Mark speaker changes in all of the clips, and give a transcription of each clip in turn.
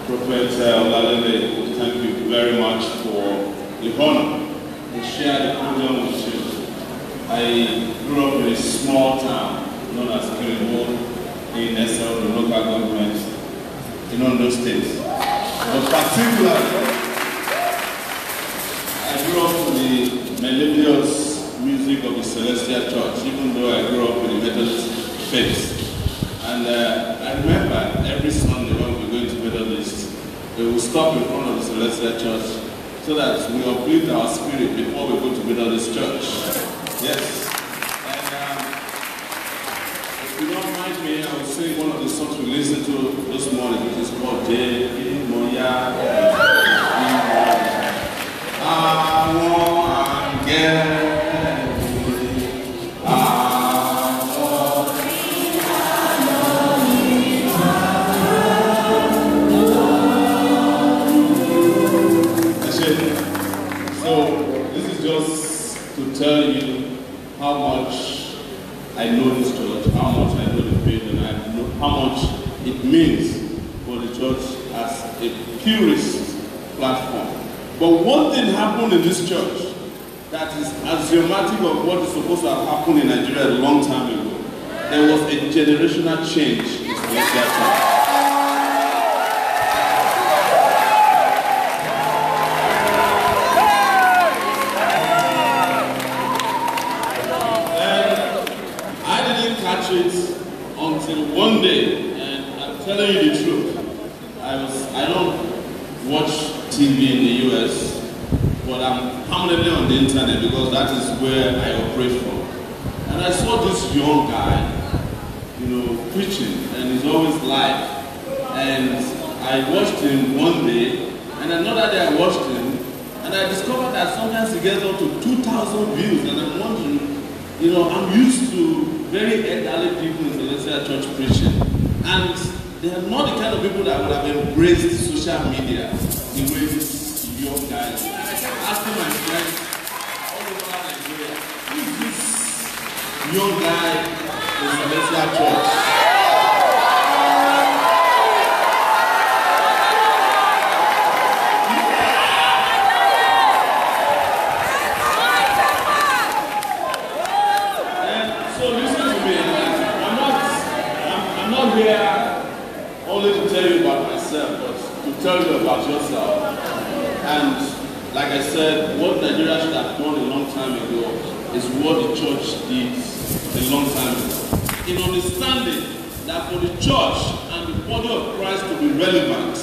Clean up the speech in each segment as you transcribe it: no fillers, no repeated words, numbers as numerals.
Speaker 1: Prophet Omoyele, thank you very much for the honor to share the program with you. I grew up in a small town known as Omoyele in SL, the local government in Ondo State. But particularly, I grew up with the melodious music of the Celestial Church, even though I grew up in the Methodist faith. And I remember every Sunday when we were going to Methodist, we would stop in front of the Celestial Church so that we uplift our spirit before we go to Methodist Church. Yes. And if you don't mind me, I will sing one of the songs we listened to this morning, which is called Omoyele. So this is just to tell you how much I know this church, how much I know the faith, and I know how much it means for the church as a purist platform. But one thing happened in this church that is axiomatic of what is supposed to have happened in Nigeria a long time ago. There was a generational change in Celestial Church. Until one day, and I'm telling you the truth, I don't watch TV in the US, but I'm permanently on the internet because that is where I operate from. And I saw this young guy, preaching, and he's always live. And I watched him one day, and another day I watched him, and I discovered that sometimes he gets up to 2,000 views, and I'm wondering, I'm used to very elderly people in Celestial Church preaching, and they are not the kind of people that would have embraced social media the way this young guy is. I kept asking my friends all over Nigeria, who is this young guy in Celestial Church? Tell you about yourself. And like I said, what Nigeria should have done a long time ago is what the church did a long time ago. In understanding that for the church and the body of Christ to be relevant,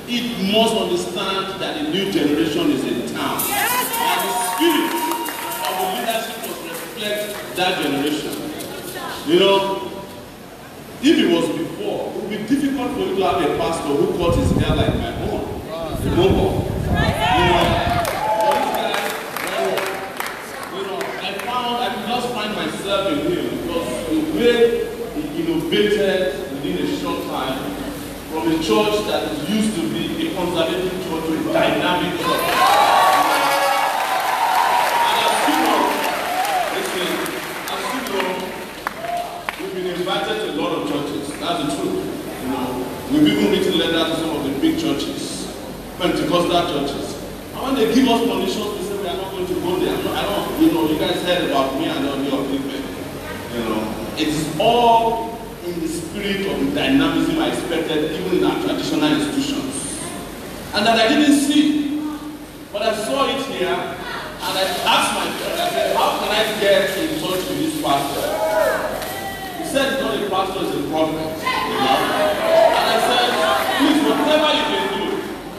Speaker 1: it must understand that a new generation is in town. And the spirit of the leadership must reflect that generation. If it was before, it would be difficult for you to have a pastor who cut his hair like my own. I could just find myself in him because the way he innovated within a short time from a church that used to be a conservative church to a dynamic church. Invited to a lot of churches, that's the truth. We've even written letters to some of the big churches, Pentecostal churches. And when they give us conditions, we say we are not going to go there. You guys heard about me and all your people. It is all in the spirit of the dynamism I expected even in our traditional institutions. And that I didn't see. But I saw it here, and I asked my friend, I said, how can I get in touch with this pastor? He said he's not a pastor, he's a prophet. And I said, please, whatever you can do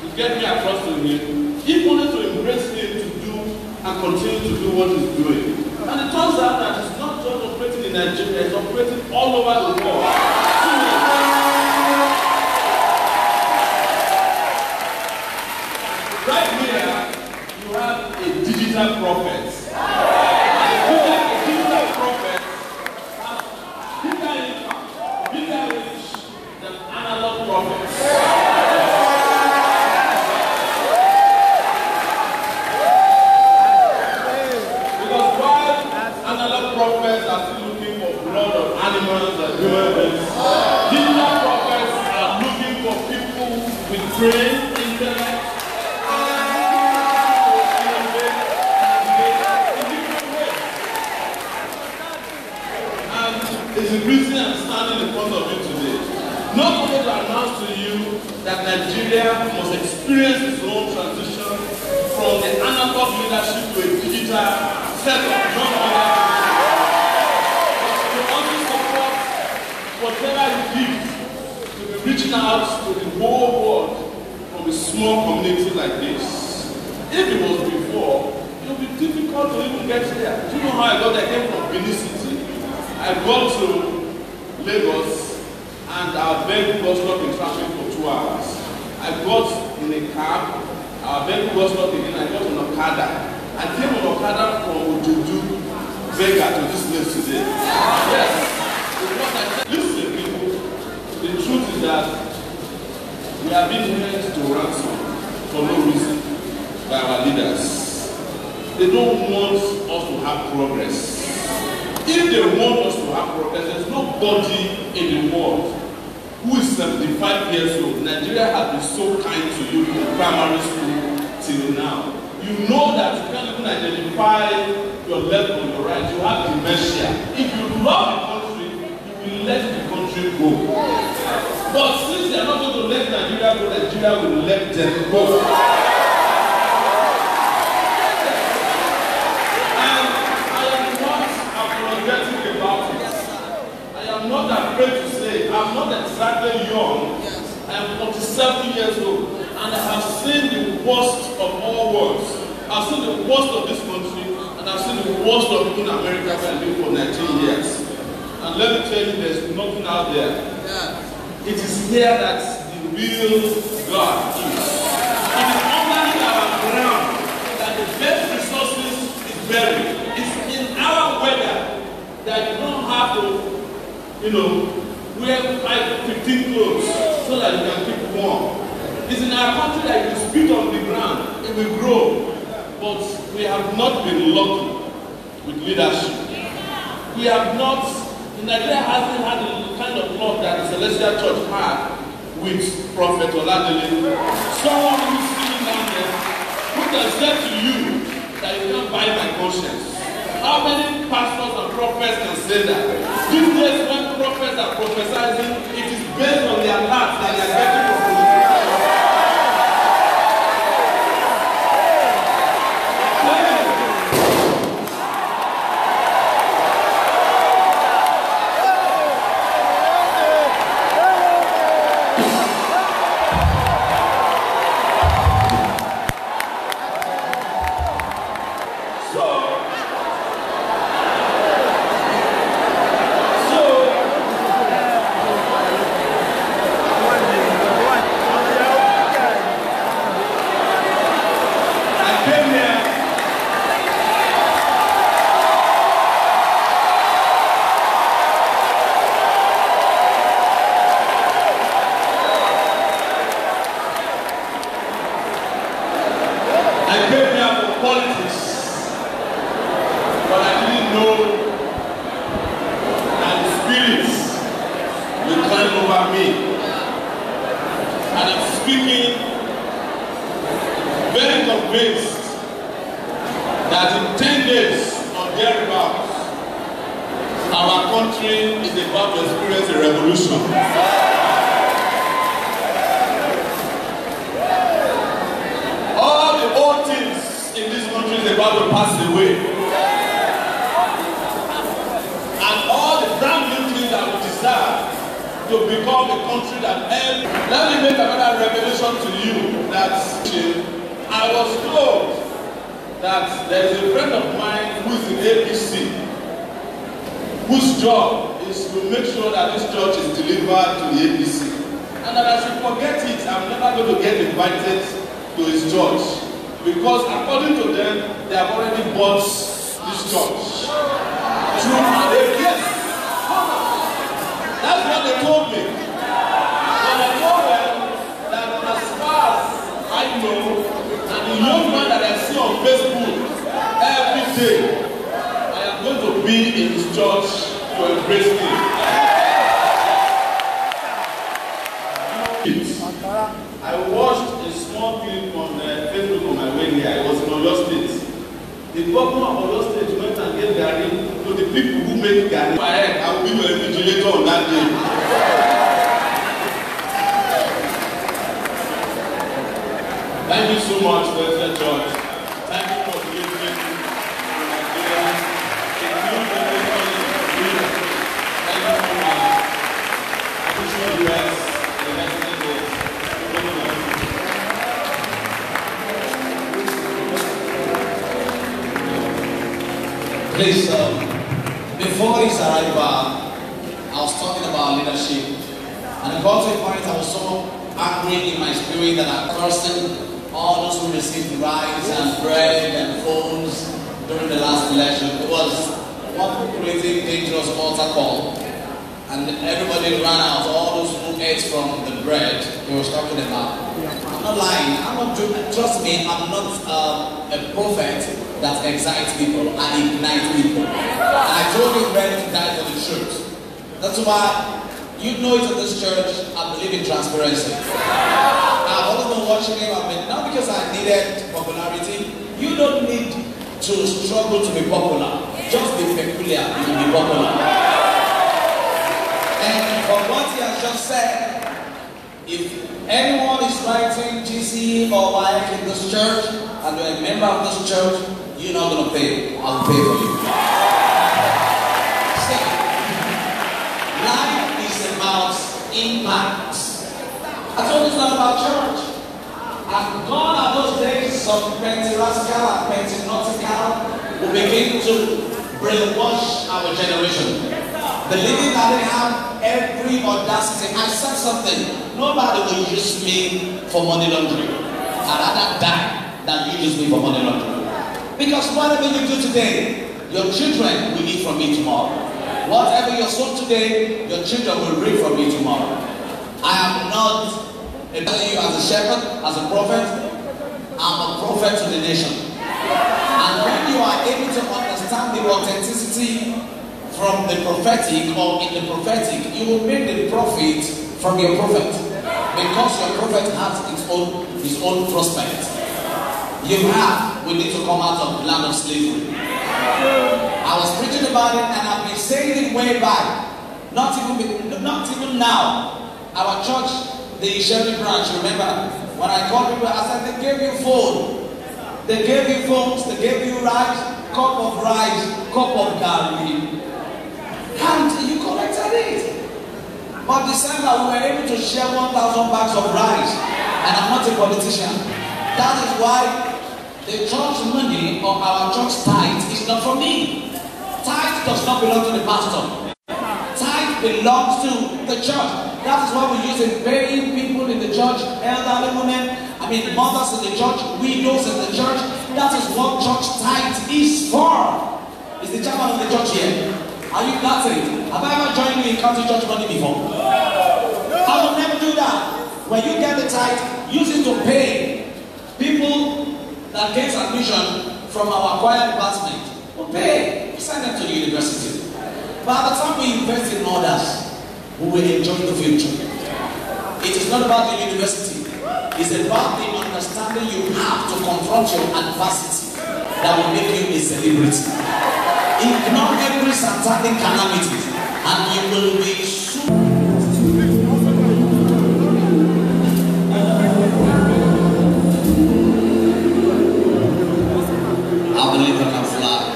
Speaker 1: to get me across to him, he wanted to embrace him to do and continue to do what he's doing. And it turns out that he's not just operating in Nigeria, he's operating all over the world. Right here, you have a digital prophet. Prophets are still looking for blood of animals and human beings. Digital prophets are looking for people with trained intellect, is the reason I'm standing in front of you today. Not only to announce to you that Nigeria must experience its own transition from the analog leadership to a digital set of young leaders, but to also support whatever it gives to be reaching out to the whole world from a small community like this. If it was before, it would be difficult to even get there. Do you know how I got there? I came from Benin City. I got to Lagos and our vehicle got stuck in traffic for 2 hours. I got in a cab, our vehicle got stuck again, I got on Okada. I came on Okada from Ojuju, Vega to this place today. Yes, because I said, listen people, the truth is that we have been held to ransom for no reason by our leaders. They don't want us to have progress. If they want us to have progress, there's nobody in the world who is 75 years old. Nigeria has been so kind to you from primary school till now. You know that you can't even identify your left or your right. You have dementia. If you love the country, you will let the country go. But since they are not going to let Nigeria go, Nigeria will let them go. I'm not afraid to say, I'm not exactly young. I'm 47 years old, and I have seen the worst of all worlds. I've seen the worst of this country, and I've seen the worst of even America where I lived for 19 years. And let me tell you, there's nothing out there. It is here that the real God is. It is under our ground that the best resources is buried. It's in our weather that you don't have to wear 5-15 clothes so that you can keep warm. It's in our country that if you spit on the ground, it will grow. But we have not been lucky with leadership. We have not, Nigeria hasn't had the kind of luck that the Celestial Church had with Prophet Oladele. Someone who is sitting down there who can say to you that you can't buy my conscience. How many pastors and prophets can say that? These days when prophets are prophesying, it is based on their lives that they are getting from I watched a small clip on Facebook on my way here. It was in Oyo State. The governor of Oyo State went and gave Gary to the people who make Gary. I will be your invigilator on that day. Thank you so much, President George. Thank you for delivering to Nigeria. Thank you so much. I wish you the best in the next 10 days.
Speaker 2: Please, before his arrival, I was talking about leadership, and I got to a point I was so angry in my spirit that I cursed all those who received rice and bread and phones during the last election. It was one crazy, dangerous altar call, and everybody ran out. All those who ate from the bread he was talking about. I'm not lying. I'm not. Trust me, I'm not a prophet that excites people and ignites people. And I told you ready to die for the truth. That's why. You know it in this church, I believe in transparency. I've always been watching him, not because I needed popularity. You don't need to struggle to be popular. Just be peculiar, you will be popular. And for what he has just said, if anyone is writing GC or YF in this church, and you're a member of this church, you're not going to pay. I'll pay for you. About impact. I told you it's not about church. And gone are those days of Pentecostal and Pentecostal who begin to brainwash our generation. Believing that they have every audacity. I said something. Nobody will use me for money laundering. I'd rather die than you use me for money laundering. Because whatever you do today, your children will eat from me tomorrow. Whatever you sow today, your children will reap from you tomorrow. I am not telling you as a shepherd, as a prophet. I'm a prophet to the nation. And when you are able to understand the authenticity from the prophetic or in the prophetic, you will make the profit from your prophet. Because your prophet has his own prospect. We need to come out of the land of slavery. I was preaching about it and I've been saying it way back. Not even now. Our church, the Sherry branch, remember? When I called people, I said, they gave you phone. They gave you phones, they gave you rice, cup of garlic. And you collected it. But December, we were able to share 1,000 bags of rice. And I'm not a politician. That is why the church money or our church tithe is not for me. Tithe does not belong to the pastor. Tithe belongs to the church. That is why we use in paying people in the church, elderly women, mothers in the church, widows in the church. That is what church tithe is for. Is the chairman of the church here? Are you flattered? Have I ever joined you in county church money before? I will never do that. When you get the tithe, use it to pay people that gets admission from our choir department. We'll pay. We send them to the university. But at the time we invest in others, we will enjoy the future. It is not about the university. It's about the understanding you have to confront your adversity that will make you a celebrity. Ignore every satanic calamity and you will be I believe I can fly.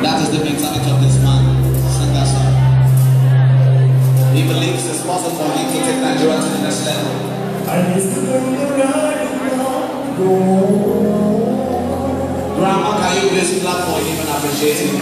Speaker 2: That is the mentality of this man. Sing that song. He believes it's possible for him to take Nigeria to the next level. Grandma, can you please clap for him and appreciate him?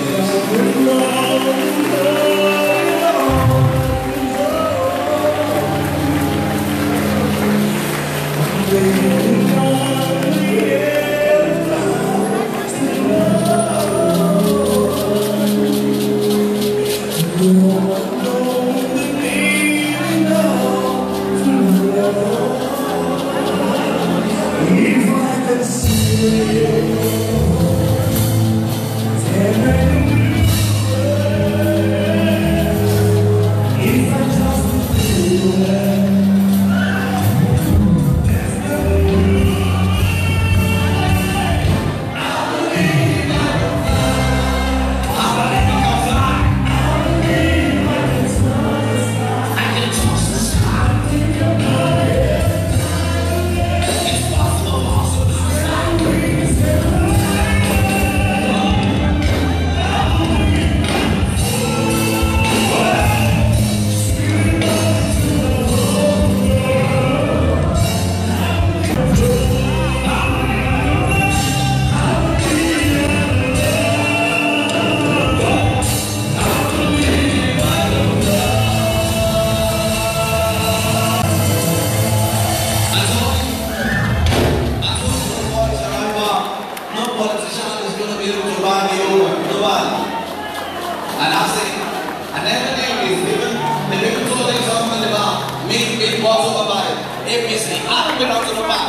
Speaker 2: I don't belong to nobody.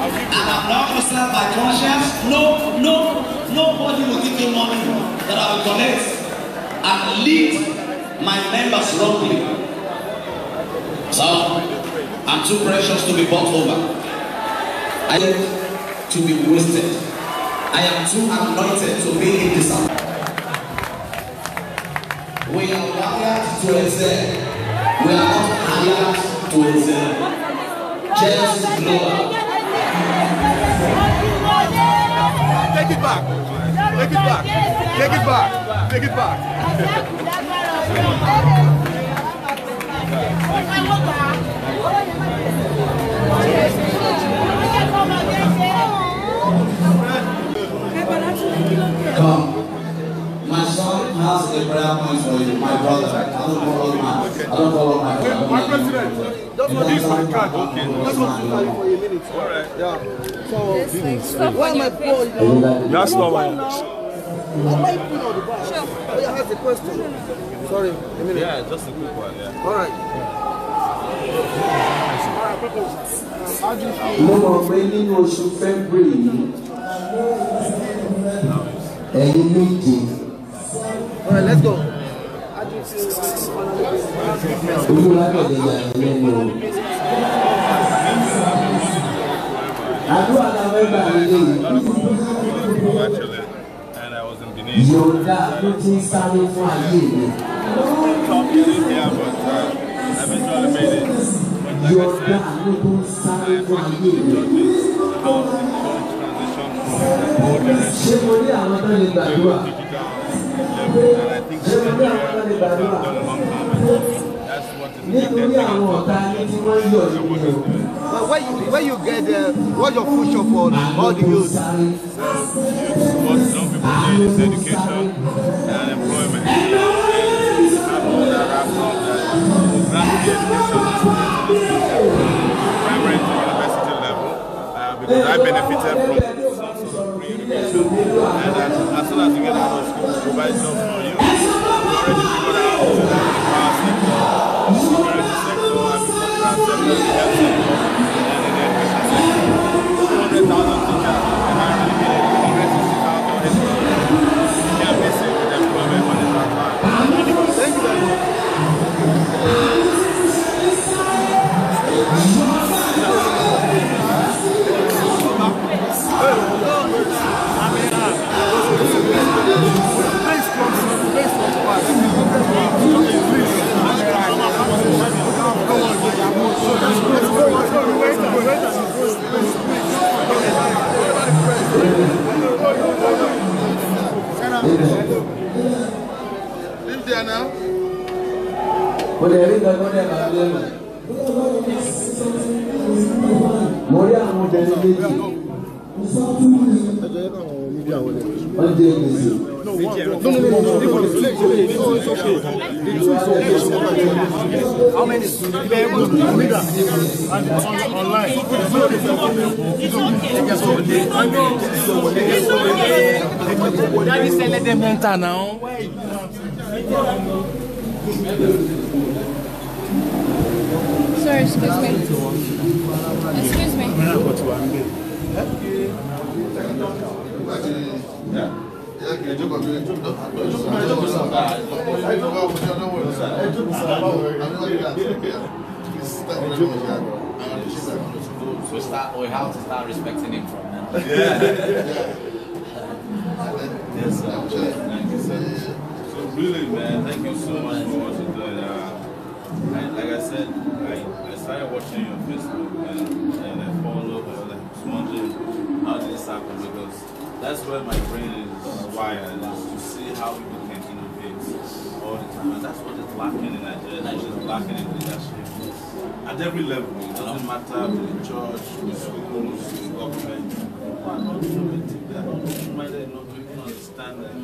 Speaker 2: And I'm not going to serve my conscience. Nobody will give me money that I will collect and lead my members wrongly. So, I'm too precious to be bought over. I am to be wasted. I am too anointed to be in this. We are wired to excel. We are not hired to excel. Just global.
Speaker 3: Take it back. Take it back. Take it back. Take it back.
Speaker 2: Come. My son has a prayer point for you, my brother. I don't follow my
Speaker 3: President, just want this one card. Just want to marry for a minute. All right. Yeah. So, why my boy? That's not why. Why you put on the bar? Sure. Oh, yeah, has a question. Sorry, a minute.
Speaker 1: Yeah, just a quick one. Yeah.
Speaker 3: All right.
Speaker 4: Mo mọ̀ pé nínú oṣù February ẹ̀yin méje.
Speaker 3: All right, let's go.
Speaker 4: Olúwàbẹ̀dẹ̀ yà lẹ́nu o. Àdúrà làwọn ẹgbàá mi lè yìí. Yorùbá ló ti ń sáré fún ayé mi. Yorùbá ló ti ń sáré fún ayé mi. Ṣé mo ní àwọn tó lè gbàdúrà? Ṣé mo ní àwọn tó lè gbàdúrà? Nítorí àwọn ọ̀tá ní tí wọ́n yọ̀ nínú o.
Speaker 3: Where you get what's your future for all the youth?
Speaker 1: What some people need is education and employment. Primary to university level, because I benefited from some sort of pre-education. And as soon as you get out of school, we provide jobs for you. We already figured out the power sector, the security sector, and the contract sector, the health sector, and the education sector. 200,000 teachers, and I really get it. 160,000 educators. You can't miss it with employment when it's not hard.
Speaker 3: Thank you very much.
Speaker 1: Live there now.
Speaker 3: How many? Online. Let them enter now.
Speaker 5: Sorry, excuse me. Excuse me.
Speaker 2: We have to start respecting him from now.
Speaker 1: Yes, sir. Thank you, sir. So really, man, thank you so much for what you're doing. Like I said, I started watching your Facebook and I followed. I was wondering how did this happen, because that's where my brain is wired, is to see how people can innovate all the time. And that's what is lacking in Nigeria. Nigeria is lacking in leadership at every level. It doesn't matter to the church, to the schools, to the government. People are not innovative. They are not open-minded enough to even understand that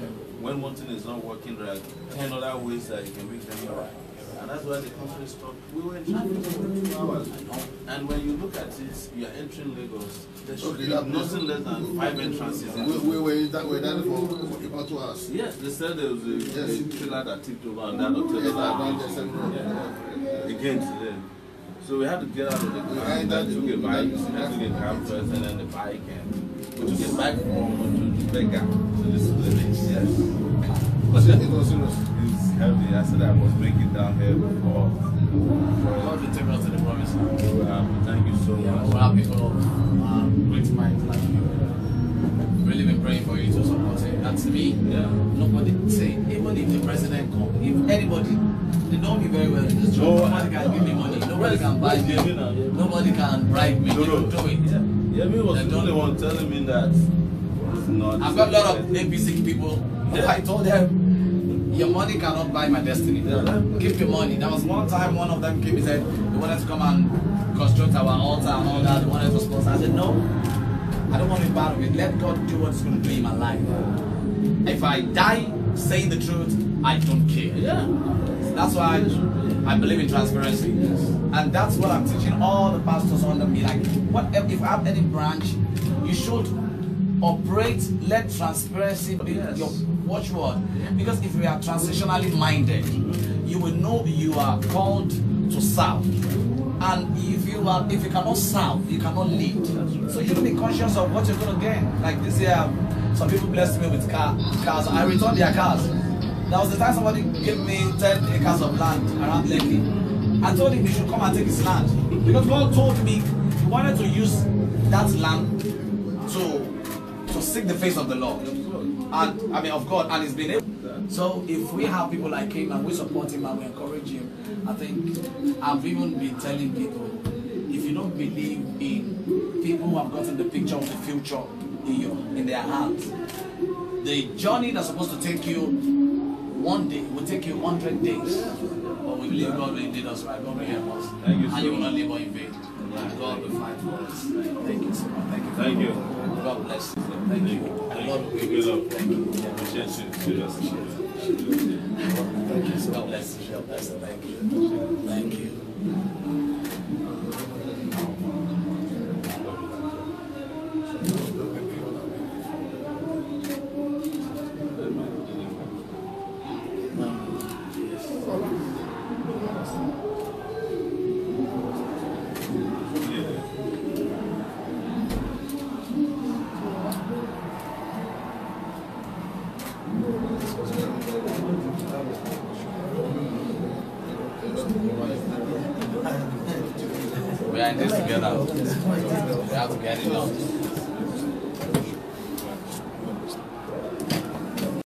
Speaker 1: when one thing is not working, there are 10 other ways that you can make them right. And that's why the country stopped. We were in traffic for 2 hours. And when you look at it, you are entering Lagos. There should be nothing less than 5 entrances.
Speaker 6: We were in that for about 2 hours.
Speaker 1: Yes, they said there was a trailer that tipped over on that hotel. Again today. So we had to get out of the car. I took a bike. I took a car first and then the bike. And we took a bike from to Becca to this village. Yes. It was serious. It's heavy. I said I must make it down here before.
Speaker 2: God will take us to the promised land.
Speaker 1: Thank you so much.
Speaker 2: We're happy for great minds like you. Really been praying for you to support it. And to me, nobody say, even if the president comes, if anybody, they know me very well in this job. Nobody can give me money. Nobody can buy me. Nobody can bribe me. They don't do it.
Speaker 1: Yeah, me was the only one telling me that.
Speaker 2: I've got a lot of APC people. I told them, your money cannot buy my destiny. Keep your money. There was one time one of them came and said they wanted to come and construct our altar and all that. They wanted to sponsor. I said, no, I don't want to be part of it. Let God do what He's going to do in my life. If I die saying the truth, I don't care. Yeah. That's why I believe in transparency. And that's what I'm teaching all the pastors under me. Like, what if I have any branch, you should operate, let transparency be your watchword. Because if we are transitionally minded, you will know you are called to serve. And if you cannot serve, you cannot lead. So you should be conscious of what you're going to gain. Like this year, some people blessed me with cars. I returned their cars. There was the time somebody gave me 10 acres of land around Lekki. I told him he should come and take his land. Because God told me he wanted to use that land to seek the face of the Lord. And I mean of God, and he's been able. So if we have people like him and we support him and we encourage him, I think I've even been telling people, if you don't believe in people who have gotten the picture of the future in their hands, the journey that's supposed to take you one day will take you 100 days. But we believe God will lead us right. God will help us.
Speaker 1: Thank you so
Speaker 2: and you will not
Speaker 1: much.
Speaker 2: labor in vain. And God will fight for us. Thank you so much. Thank you.
Speaker 1: Thank you.
Speaker 2: God bless you. Thank you. And Lord will give you love. Thank you.
Speaker 1: Appreciate you. Seriously.
Speaker 2: Thank you. God bless you. God bless you. Thank you. Thank you. We are in this together. We have to get it done.